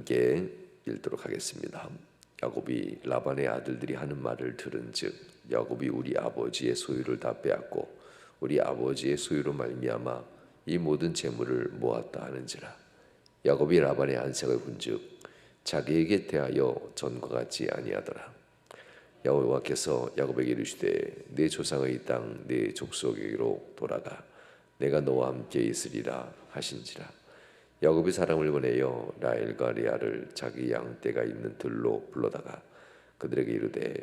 함께 읽도록 하겠습니다. 야곱이 라반의 아들들이 하는 말을 들은즉 야곱이 우리 아버지의 소유를 다 빼앗고 우리 아버지의 소유로 말미암아 이 모든 재물을 모았다 하는지라. 야곱이 라반의 안색을 본즉 자기에게 대하여 전과 같지 아니하더라. 여호와께서 야곱에게 이르시되 네 조상의 땅 네 족속에게로 돌아가 내가 너와 함께 있으리라 하신지라. 야곱이 사람을 보내어 라헬과 레아를 자기 양떼가 있는 들로 불러다가 그들에게 이르되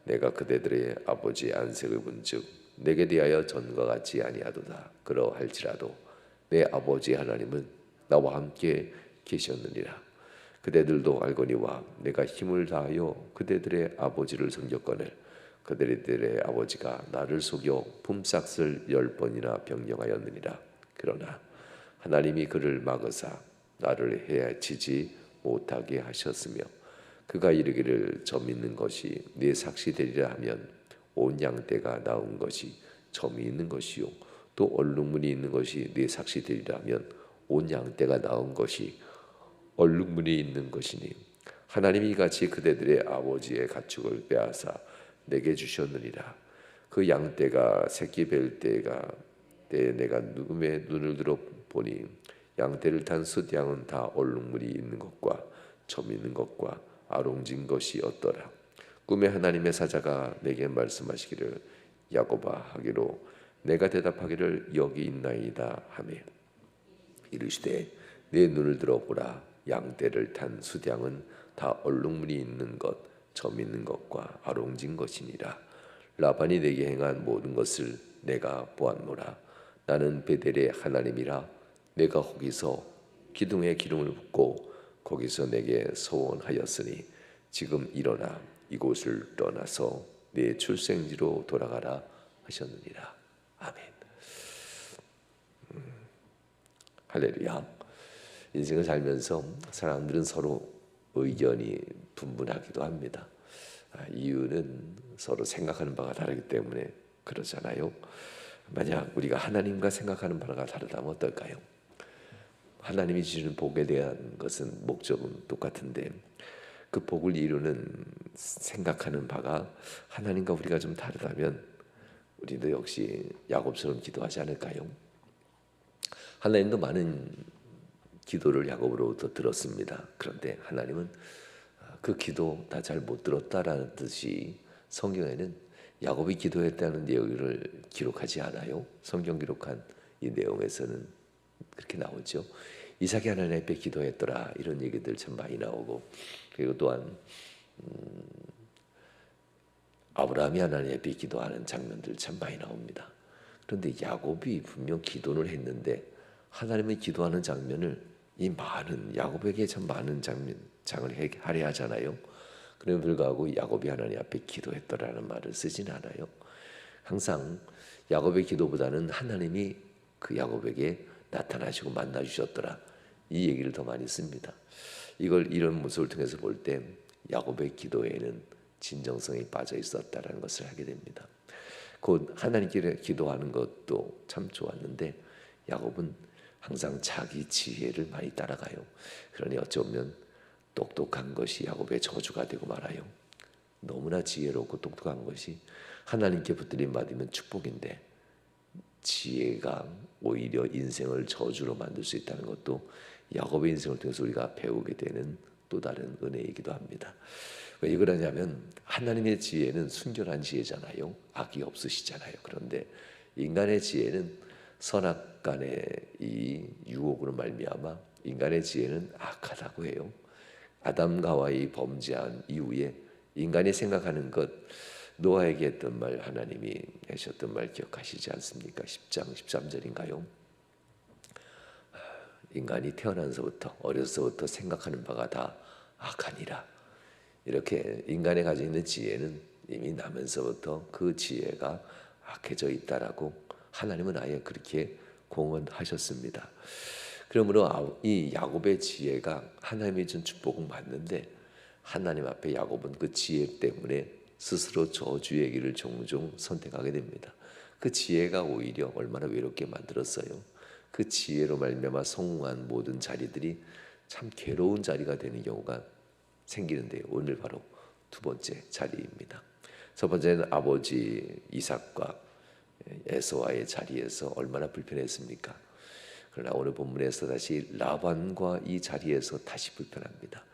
내가 그대들의 아버지의 안색을 본즉 내게 대하여 전과 같지 아니하도다. 그러할지라도 내 아버지 하나님은 나와 함께 계셨느니라. 그대들도 알거니와 내가 힘을 다하여 그대들의 아버지를 섬겼거늘 그대들의 아버지가 나를 속여 품삯을 10번이나 병령하였느니라. 그러나 하나님이 그를 막으사 나를 해치지 못하게 하셨으며 그가 이르기를 점 있는 것이 네 삭시 되리라 하면 온 양떼가 나온 것이 점이 있는 것이요 또 얼룩무늬 있는 것이 네 삭시 되리라 하면 온 양떼가 나온 것이 얼룩무늬 있는 것이니 하나님이 같이 그대들의 아버지의 가축을 빼앗아 내게 주셨느니라. 그 양떼가 새끼 뵐 때에 내가 누구의 눈을 들어 보니 양떼를 탄 숫양은 다 얼룩무늬 있는 것과 점 있는 것과 아롱진 것이었더라. 꿈에 하나님의 사자가 내게 말씀하시기를 야곱아 하기로 내가 대답하기를 여기 있나이다 하며 이르시되 내 눈을 들어 보라. 양떼를 탄 숫양은 다 얼룩무늬 있는 것, 점 있는 것과 아롱진 것이니라. 라반이 내게 행한 모든 것을 내가 보았노라. 나는 베델의 하나님이라. 내가 거기서 기둥에 기름을 붓고 거기서 내게 서원하였으니 지금 일어나 이곳을 떠나서 내 출생지로 돌아가라 하셨느니라. 아멘. 할렐루야. 인생을 살면서 사람들은 서로 의견이 분분하기도 합니다. 이유는 서로 생각하는 바가 다르기 때문에 그러잖아요. 만약 우리가 하나님과 생각하는 바가 다르다면 어떨까요? 하나님이 주시는 복에 대한 것은 목적은 똑같은데 그 복을 이루는 생각하는 바가 하나님과 우리가 좀 다르다면 우리도 역시 야곱처럼 기도하지 않을까요? 하나님도 많은 기도를 야곱으로부터 들었습니다. 그런데 하나님은 그 기도 다 잘 못 들었다라는 뜻이 성경에는 야곱이 기도했다는 내용을 기록하지 않아요. 성경 기록한 이 내용에서는 그렇게 나오죠. 이삭이 하나님 앞에 기도했더라 이런 얘기들 참 많이 나오고 그리고 또한 아브라함이 하나님 앞에 기도하는 장면들 참 많이 나옵니다. 그런데 야곱이 분명 기도를 했는데 하나님의 기도하는 장면을 이 많은 야곱에게 참 많은 장을 할애하잖아요. 그럼에도 불구하고 야곱이 하나님 앞에 기도했더라는 말을 쓰진 않아요. 항상 야곱의 기도보다는 하나님이 그 야곱에게 나타나시고 만나 주셨더라 이 얘기를 더 많이 씁니다. 이런 모습을 통해서 볼 때 야곱의 기도에는 진정성이 빠져 있었다라는 것을 알게 됩니다. 곧 하나님께 기도하는 것도 참 좋았는데 야곱은 항상 자기 지혜를 많이 따라가요. 그러니 어쩌면 똑똑한 것이 야곱의 저주가 되고 말아요. 너무나 지혜롭고 똑똑한 것이 하나님께 붙들림 받으면 축복인데 지혜가 오히려 인생을 저주로 만들 수 있다는 것도 야곱의 인생을 통해서 우리가 배우게 되는 또 다른 은혜이기도 합니다. 왜 그러냐면 하나님의 지혜는 순결한 지혜잖아요. 악이 없으시잖아요. 그런데 인간의 지혜는 선악간의 이 유혹으로 말미암아 인간의 지혜는 악하다고 해요. 아담과 하와이 범죄한 이후에 인간이 생각하는 것 노아에게 했던 말 하나님이 하셨던 말 기억하시지 않습니까? 10장 13절인가요? 인간이 태어나서부터 어려서부터 생각하는 바가 다 악하니라. 이렇게 인간이 가지고 있는 지혜는 이미 나면서부터 그 지혜가 악해져 있다라고 하나님은 아예 그렇게 공언하셨습니다. 그러므로 이 야곱의 지혜가 하나님이 준 축복은 맞는데 하나님 앞에 야곱은 그 지혜 때문에 스스로 저주의 길을 종종 선택하게 됩니다. 그 지혜가 오히려 얼마나 외롭게 만들었어요. 그 지혜로 말미암아 성공한 모든 자리들이 참 괴로운 자리가 되는 경우가 생기는데요. 오늘 바로 두 번째 자리입니다. 첫 번째는 아버지 이삭과 에서와의 자리에서 얼마나 불편했습니까? 그러나 오늘 본문에서 다시 라반과 이 자리에서 다시 불편합니다.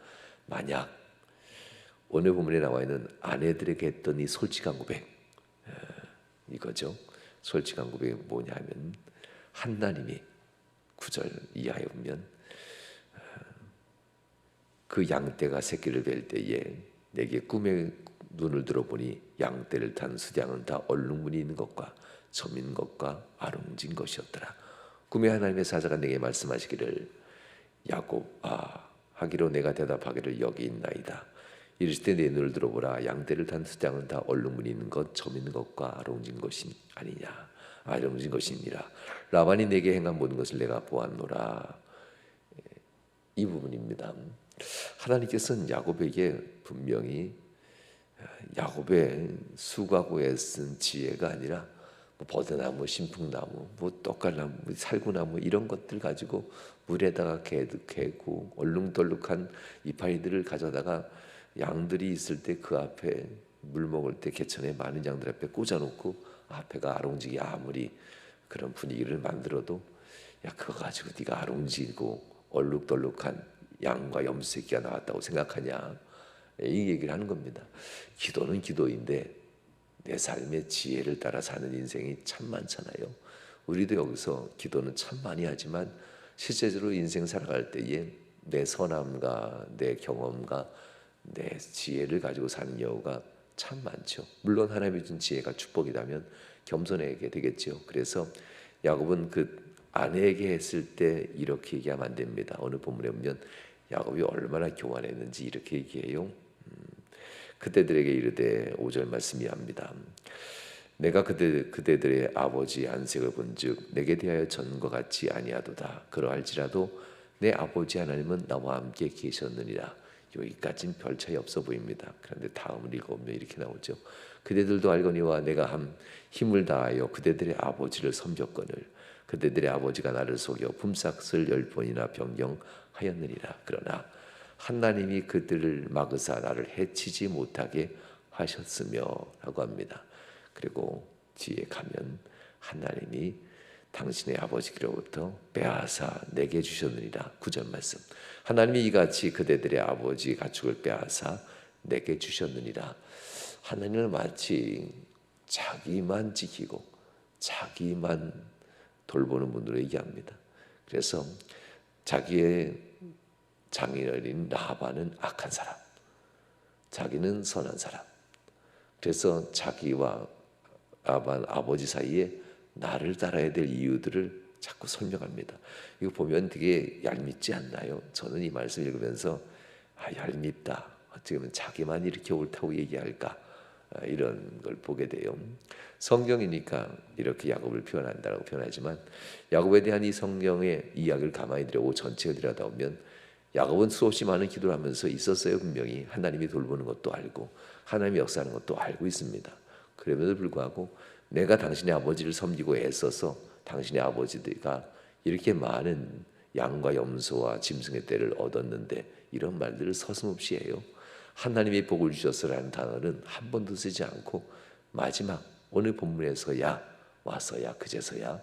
만약 오늘 본문에 나와 있는 아내들에게 했던 이 솔직한 고백, 이거죠. 솔직한 고백이 뭐냐면 하나님이 9절 이하에 보면 그 양떼가 새끼를 뵐 때에 내게 꿈에 눈을 들어보니 양떼를 탄 수량은 다 얼룩무늬 있는 것과 점 있는 것과 아롱진 것이었더라. 꿈에 하나님의 사자가 내게 말씀하시기를 야곱 하기로 내가 대답하기를 여기 있나이다. 이르실 때 내 눈을 들어보라. 양떼를 탄 수량은 다 얼룩무늬 있는 것 점 있는 것과 아롱진 것이 아니냐. 아롱진 것이니라. 라반이 내게 행한 모든 것을 내가 보았노라. 이 부분입니다. 하나님께서는 야곱에게 분명히 야곱의 수고하고 애쓴 지혜가 아니라 뭐 버드나무, 신풍나무, 뭐 떡갈나무, 살구나무 이런 것들 가지고 물에다가 개고 얼룩덜룩한 이파리들을 가져다가 양들이 있을 때 그 앞에 물 먹을 때 개천에 많은 양들 앞에 꽂아놓고 앞에가 아롱지기 아무리 그런 분위기를 만들어도 야 그거 가지고 네가 아롱지고 얼룩덜룩한 양과 염소새끼가 나왔다고 생각하냐, 이 얘기를 하는 겁니다. 기도는 기도인데 내 삶의 지혜를 따라 사는 인생이 참 많잖아요. 우리도 여기서 기도는 참 많이 하지만 실제로 인생 살아갈 때에 내 선함과 내 경험과 내 지혜를 가지고 사는 경우가 참 많죠. 물론 하나님이 준 지혜가 축복이라면 겸손하게 되겠죠. 그래서 야곱은 그 아내에게 했을 때 이렇게 얘기하면 안 됩니다. 오늘 본문에 보면 야곱이 얼마나 교만했는지 이렇게 얘기해요. 그대들에게 이르되 5절 말씀이 합니다. 내가 그대들의 아버지 안색을 본즉 내게 대하여 전과 같지 아니하도다. 그러할지라도 내 아버지 하나님은 나와 함께 계셨느니라. 여기까지는 별 차이 없어 보입니다. 그런데 다음을 읽어보면 이렇게 나오죠. 그대들도 알거니와 내가 힘을 다하여 그대들의 아버지를 섬겼거늘 그대들의 아버지가 나를 속여 품삯을 10번이나 변경하였느니라. 그러나 하나님이 그들을 막으사 나를 해치지 못하게 하셨으며 라고 합니다. 그리고 뒤에 가면 하나님이 당신의 아버지로부터 빼앗아 내게 주셨느니라. 9절 말씀. 하나님이 이같이 그대들의 아버지 가축을 빼앗아 내게 주셨느니라. 하나님은 마치 자기만 지키고 자기만 돌보는 분으로 얘기합니다. 그래서 자기의 장인어린 라반은 악한 사람, 자기는 선한 사람. 그래서 자기와 라반 아버지 사이에 나를 따라야 될 이유들을 자꾸 설명합니다. 이거 보면 되게 얄밉지 않나요? 저는 이 말씀 읽으면서 얄밉다. 어떻게 보면 자기만 이렇게 옳다고 얘기할까? 이런 걸 보게 돼요. 성경이니까 이렇게 야곱을 표현한다고 표현하지만 야곱에 대한 이 성경의 이야기를 가만히 들여보고 전체를 들여다보면 야곱은 수없이 많은 기도를 하면서 있었어요. 분명히 하나님이 돌보는 것도 알고 하나님이 역사하는 것도 알고 있습니다. 그럼에도 불구하고 내가 당신의 아버지를 섬기고 애써서 당신의 아버지가 이렇게 많은 양과 염소와 짐승의 떼를 얻었는데 이런 말들을 서슴없이 해요. 하나님이 복을 주셨으라는 단어는 한 번도 쓰지 않고 마지막 오늘 본문에서야 와서야 그제서야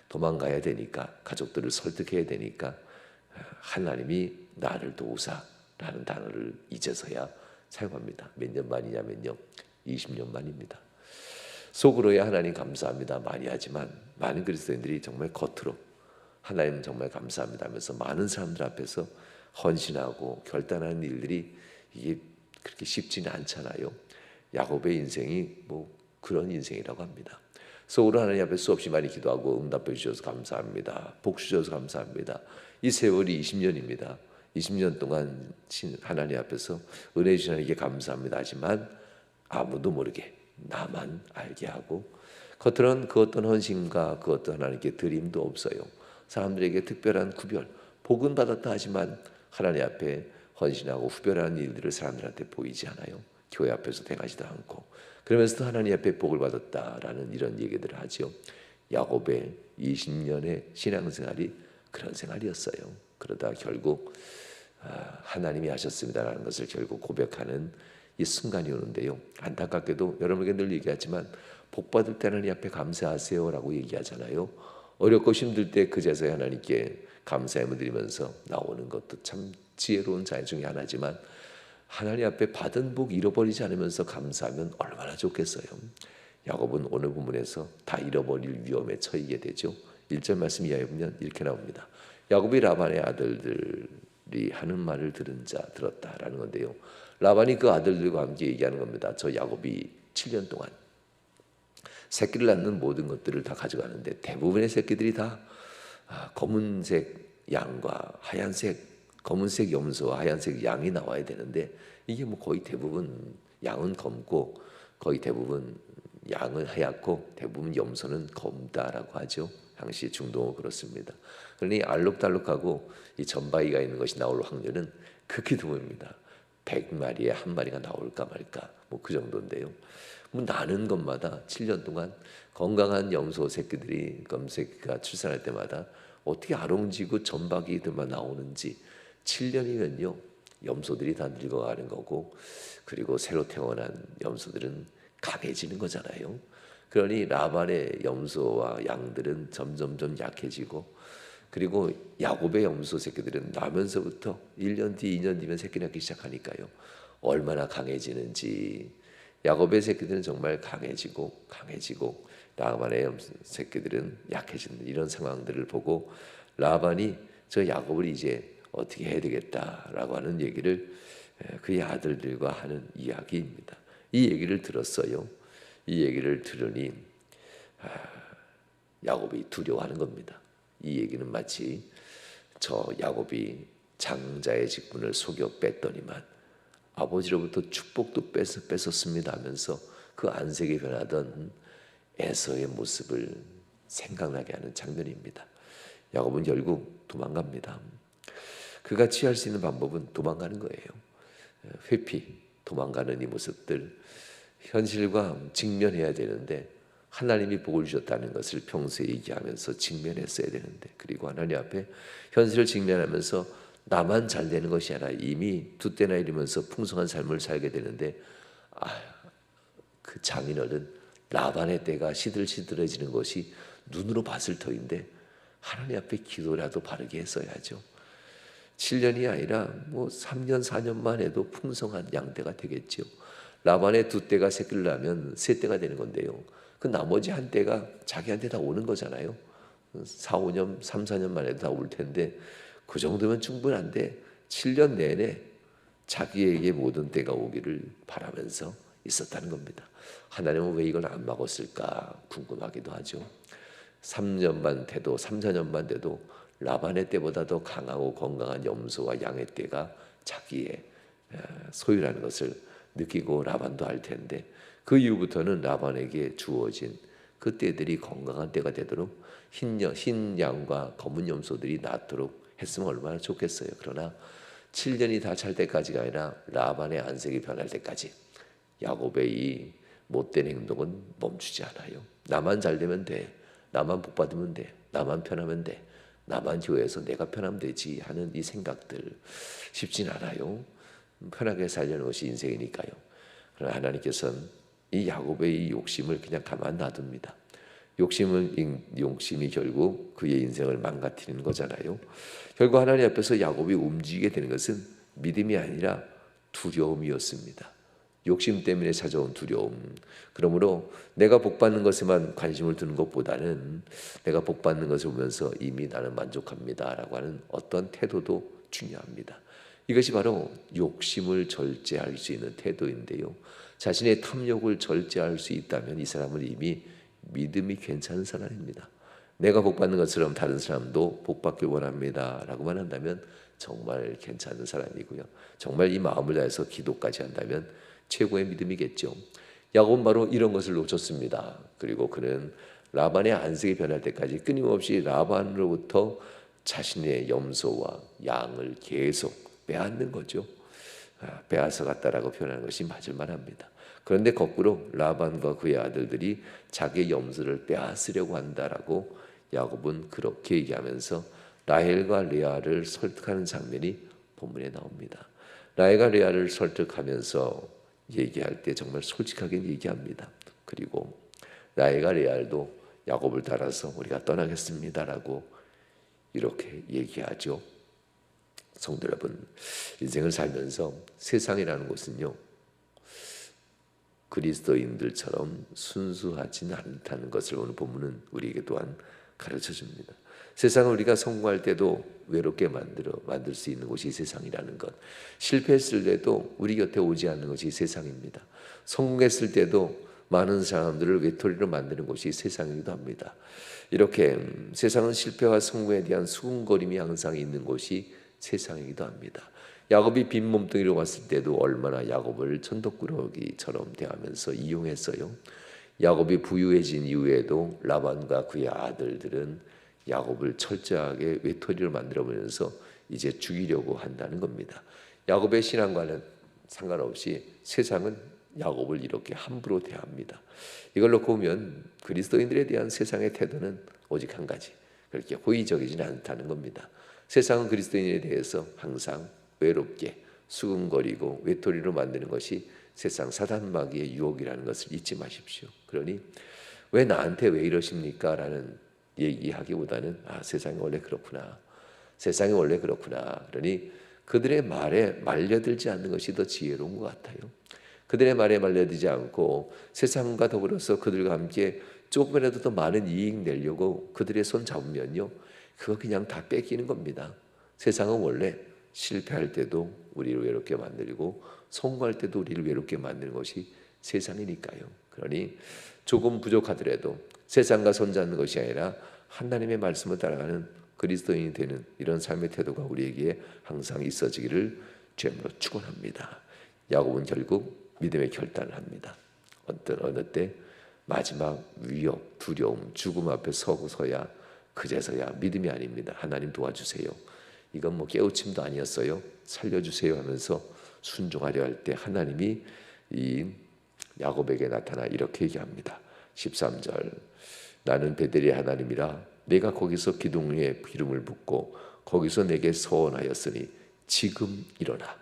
도망가야 되니까 가족들을 설득해야 되니까 하나님이 나를 도우사라는 단어를 이제서야 사용합니다. 몇 년 만이냐면요 20년 만입니다. 속으로야 하나님 감사합니다 많이 하지만 많은 그리스도인들이 정말 겉으로 하나님 정말 감사합니다 하면서 많은 사람들 앞에서 헌신하고 결단하는 일들이 이게 그렇게 쉽지는 않잖아요. 야곱의 인생이 뭐 그런 인생이라고 합니다. 속으로 하나님 앞에 수없이 많이 기도하고 응답해 주셔서 감사합니다. 복 주셔서 감사합니다. 이 세월이 20년입니다. 20년 동안 하나님 앞에서 은혜 주신 하나님께 감사합니다 하지만 아무도 모르게 나만 알게 하고 겉으로는 그 어떤 헌신과 그 어떤 하나님께 드림도 없어요. 사람들에게 특별한 구별 복은 받았다 하지만 하나님 앞에 헌신하고 후별하는 일들을 사람들한테 보이지 않아요. 교회 앞에서 행하지도 않고 그러면서도 하나님 앞에 복을 받았다라는 이런 얘기들을 하죠. 야곱의 20년의 신앙생활이 그런 생활이었어요. 그러다 결국 하나님이 하셨습니다라는 것을 결국 고백하는 이 순간이 오는데요. 안타깝게도 여러분에게 늘 얘기하지만 복 받을 때 하나님 앞에 감사하세요라고 얘기하잖아요. 어렵고 힘들 때 그제서야 하나님께 감사함을 드리면서 나오는 것도 참 지혜로운 자의 중에 하나지만 하나님 앞에 받은 복 잃어버리지 않으면서 감사하면 얼마나 좋겠어요. 야곱은 오늘 부분에서 다 잃어버릴 위험에 처하게 되죠. 1절 말씀 이하에 보면 이렇게 나옵니다. 야곱이 라반의 아들들이 하는 말을 들은 자 들었다라는 건데요. 라반이 그 아들들과 함께 얘기하는 겁니다. 저 야곱이 7년 동안 새끼를 낳는 모든 것들을 다 가져가는데 대부분의 새끼들이 다 검은색 양과 하얀색 검은색 염소와 하얀색 양이 나와야 되는데 이게 뭐 거의 대부분 양은 검고 거의 대부분 양은 하얗고 대부분 염소는 검다라고 하죠. 당시 중동은 그렇습니다. 그러니 알록달록하고 이 전바이가 있는 것이 나올 확률은 극히 드뭅니다. 100마리에 한 마리가 나올까 말까 뭐 그 정도인데요. 뭐 나는 것마다 7년 동안 건강한 염소 새끼들이 검새끼가 출산할 때마다 어떻게 아롱지고 전박이들만 나오는지 7년이면요 염소들이 다 늙어가는 거고 그리고 새로 태어난 염소들은 강해지는 거잖아요. 그러니 라반의 염소와 양들은 점점점 약해지고 그리고 야곱의 염소 새끼들은 나면서부터 1년 뒤 2년 뒤면 새끼 낳기 시작하니까요. 얼마나 강해지는지 야곱의 새끼들은 정말 강해지고 라반의 염소 새끼들은 약해지는 이런 상황들을 보고 라반이 저 야곱을 이제 어떻게 해야 되겠다라고 하는 얘기를 그의 아들들과 하는 이야기입니다. 이 얘기를 들었어요. 이 얘기를 들으니 야곱이 두려워하는 겁니다. 이 얘기는 마치 저 야곱이 장자의 직분을 속여 뺐더니만 아버지로부터 축복도 뺏었습니다 하면서 그 안색이 변하던 에서의 모습을 생각나게 하는 장면입니다. 야곱은 결국 도망갑니다. 그가 취할 수 있는 방법은 도망가는 거예요. 회피, 도망가는 이 모습들 현실과 직면해야 되는데 하나님이 복을 주셨다는 것을 평소에 얘기하면서 직면했어야 되는데 그리고 하나님 앞에 현실을 직면하면서 나만 잘 되는 것이 아니라 이미 두 때나 이르면서 풍성한 삶을 살게 되는데 그 장인어른 라반의 때가 시들시들해지는 것이 눈으로 봤을 터인데 하나님 앞에 기도라도 바르게 했어야죠. 7년이 아니라 뭐 3년 4년만 해도 풍성한 양떼가 되겠죠. 라반의 두 떼가 새끼를 낳으면 세 떼가 되는 건데요. 그 나머지 한 떼가 자기한테 다 오는 거잖아요. 4, 5년, 3, 4년만 해도 다 올 텐데 그 정도면 충분한데 7년 내내 자기에게 모든 때가 오기를 바라면서 있었다는 겁니다. 하나님은 왜 이걸 안 막았을까 궁금하기도 하죠. 3년만 돼도 3, 4년만 돼도 라반의 때보다 더 강하고 건강한 염소와 양의 때가 자기의 소유라는 것을 느끼고 라반도 알 텐데 그 이후부터는 라반에게 주어진 그 때들이 건강한 때가 되도록 흰 양과 검은 염소들이 낳도록 했으면 얼마나 좋겠어요. 그러나 7년이 다 찰 때까지가 아니라 라반의 안색이 변할 때까지 야곱의 이 못된 행동은 멈추지 않아요. 나만 잘 되면 돼. 나만 복 받으면 돼. 나만 편하면 돼. 나만 교회에서 내가 편하면 되지 하는 이 생각들 쉽진 않아요. 편하게 살려는 것이 인생이니까요. 그러나 하나님께서는 이 야곱의 이 욕심을 그냥 가만 놔둡니다. 욕심이 결국 그의 인생을 망가뜨리는 거잖아요. 결국 하나님 앞에서 야곱이 움직이게 되는 것은 믿음이 아니라 두려움이었습니다. 욕심 때문에 찾아온 두려움. 그러므로 내가 복받는 것에만 관심을 두는 것보다는 내가 복받는 것을 보면서 이미 나는 만족합니다라고 하는 어떤 태도도 중요합니다. 이것이 바로 욕심을 절제할 수 있는 태도인데요. 자신의 탐욕을 절제할 수 있다면 이 사람은 이미 믿음이 괜찮은 사람입니다. 내가 복받는 것처럼 다른 사람도 복받길 원합니다 라고만 한다면 정말 괜찮은 사람이고요. 정말 이 마음을 다해서 기도까지 한다면 최고의 믿음이겠죠. 야곱은 바로 이런 것을 놓쳤습니다. 그리고 그는 라반의 안색이 변할 때까지 끊임없이 라반으로부터 자신의 염소와 양을 계속 빼앗는 거죠. 빼앗아 갔다라고 표현하는 것이 맞을 만합니다. 그런데 거꾸로 라반과 그의 아들들이 자기의 염소를 빼앗으려고 한다라고 야곱은 그렇게 얘기하면서 라헬과 레아를 설득하는 장면이 본문에 나옵니다. 라헬과 레아를 설득하면서 얘기할 때 정말 솔직하게 얘기합니다. 그리고 라헬과 레아도 야곱을 따라서 우리가 떠나겠습니다라고 이렇게 얘기하죠. 성도 여러분, 인생을 살면서 세상이라는 곳은요, 그리스도인들처럼 순수하지는 않다는 것을 오늘 본문은 우리에게 또한 가르쳐 줍니다. 세상을 우리가 성공할 때도 외롭게 만들 수 있는 곳이 세상이라는 것, 실패했을 때도 우리 곁에 오지 않는 것이 세상입니다. 성공했을 때도 많은 사람들을 외톨이로 만드는 곳이 세상이기도 합니다. 이렇게 세상은 실패와 성공에 대한 수군거림이 항상 있는 곳이 세상이기도 합니다. 야곱이 빈 몸뚱이로 왔을 때도 얼마나 야곱을 천덕꾸러기처럼 대하면서 이용했어요. 야곱이 부유해진 이후에도 라반과 그의 아들들은 야곱을 철저하게 외톨이로 만들어버리면서 이제 죽이려고 한다는 겁니다. 야곱의 신앙과는 상관없이 세상은 야곱을 이렇게 함부로 대합니다. 이걸 놓고 보면 그리스도인들에 대한 세상의 태도는 오직 한 가지, 그렇게 호의적이지는 않다는 겁니다. 세상은 그리스도인에 대해서 항상 외롭게 수근거리고 외톨이로 만드는 것이 세상 사단마귀의 유혹이라는 것을 잊지 마십시오. 그러니 왜 나한테 왜 이러십니까? 라는 얘기하기보다는 세상이 원래 그렇구나, 세상이 원래 그렇구나. 그러니 그들의 말에 말려들지 않는 것이 더 지혜로운 것 같아요. 그들의 말에 말려들지 않고 세상과 더불어서 그들과 함께 조금이라도 더 많은 이익 내려고 그들의 손 잡으면요, 그거 그냥 다 뺏기는 겁니다. 세상은 원래 실패할 때도 우리를 외롭게 만들고 성공할 때도 우리를 외롭게 만드는 것이 세상이니까요. 그러니 조금 부족하더라도 세상과 손잡는 것이 아니라 하나님의 말씀을 따라가는 그리스도인이 되는 이런 삶의 태도가 우리에게 항상 있어지기를 주님으로 축원합니다. 야곱은 결국 믿음의 결단을 합니다. 어느 때 마지막 위협, 두려움, 죽음 앞에 서야 그제서야 믿음이 아닙니다. 하나님 도와주세요. 이건 뭐 깨우침도 아니었어요. 살려주세요 하면서 순종하려 할 때 하나님이 이 야곱에게 나타나 이렇게 얘기합니다. 13절, 나는 베델의 하나님이라 내가 거기서 기둥 위에 기름을 붓고 거기서 내게 서원하였으니 지금 일어나.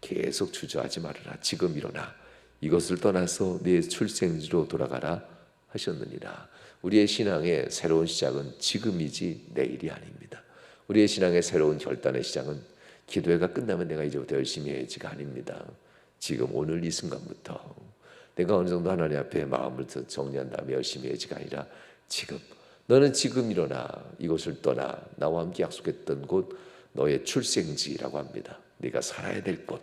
계속 주저하지 말아라. 지금 일어나. 이것을 떠나서 내 출생지로 돌아가라 하셨느니라. 우리의 신앙의 새로운 시작은 지금이지 내일이 아닙니다. 우리의 신앙의 새로운 결단의 시작은 기도회가 끝나면 내가 이제부터 열심히 해야지가 아닙니다. 지금 오늘 이 순간부터 내가 어느 정도 하나님 앞에 마음을 정리한 다음에 열심히 해야지가 아니라 지금, 너는 지금 일어나. 이곳을 떠나 나와 함께 약속했던 곳 너의 출생지라고 합니다. 네가 살아야 될 곳,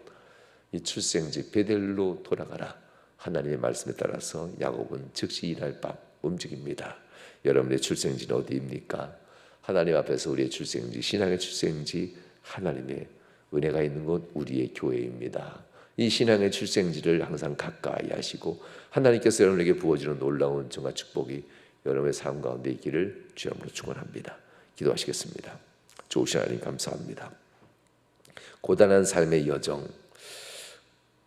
이 출생지 베델로 돌아가라. 하나님의 말씀에 따라서 야곱은 즉시 이날 밤 움직입니다. 여러분의 출생지는 어디입니까? 하나님 앞에서 우리의 출생지, 신앙의 출생지, 하나님의 은혜가 있는 곳 우리의 교회입니다. 이 신앙의 출생지를 항상 가까이 하시고 하나님께서 여러분에게 부어주는 놀라운 은총과 축복이 여러분의 삶 가운데 있기를 주님으로 축원합니다. 기도하시겠습니다. 좋으신 하나님 감사합니다. 고단한 삶의 여정,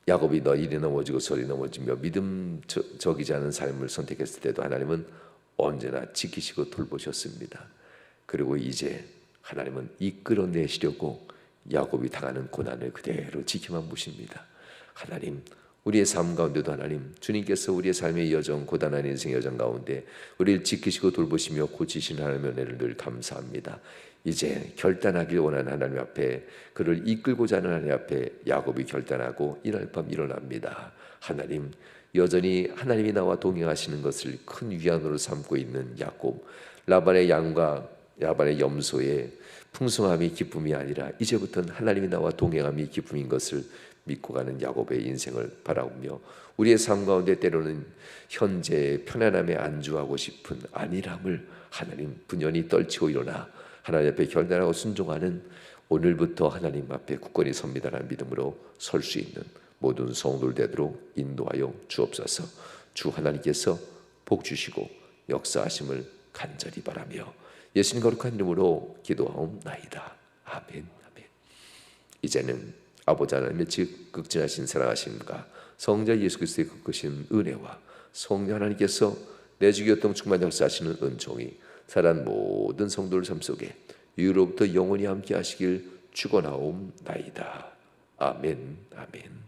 야곱이 이리 넘어지고 저리 넘어지며 믿음적이지 않은 삶을 선택했을 때도 하나님은 언제나 지키시고 돌보셨습니다. 그리고 이제 하나님은 이끌어내시려고 야곱이 당하는 고난을 그대로 지켜만 보십니다. 하나님, 우리의 삶 가운데도 하나님, 주님께서 우리의 삶의 여정, 고단한 인생의 여정 가운데 우리를 지키시고 돌보시며 고치시는 하나님의 은혜를 늘 감사합니다. 이제 결단하길 원하는 하나님 앞에, 그를 이끌고자 하는 하나님 앞에 야곱이 결단하고 이날 밤 일어납니다. 하나님, 여전히 하나님이 나와 동행하시는 것을 큰 위안으로 삼고 있는 야곱, 라반의 양과 라반의 염소의 풍성함이 기쁨이 아니라 이제부터는 하나님이 나와 동행함이 기쁨인 것을 믿고 가는 야곱의 인생을 바라보며 우리의 삶 가운데 때로는 현재의 편안함에 안주하고 싶은 안일함을 하나님 분연히 떨치고 일어나 하나님 앞에 결단하고 순종하는 오늘부터 하나님 앞에 굳건히 섭니다라는 믿음으로 설 수 있는 모든 성도들 되도록 인도하여 주옵소서. 주 하나님께서 복 주시고 역사하심을 간절히 바라며 예수님 거룩한 이름으로 기도하옵나이다. 아멘. 아멘. 이제는 아버지 하나님의 극진하신 사랑하심과 성자 예수 그리스도의 크신 은혜와 성령 하나님께서 내 주 교통 충만 역사하시는 은총이 살아난 모든 성도들 삶 속에 이후로부터 영원히 함께 하시길 죽어나옴나이다. 아멘. 아멘.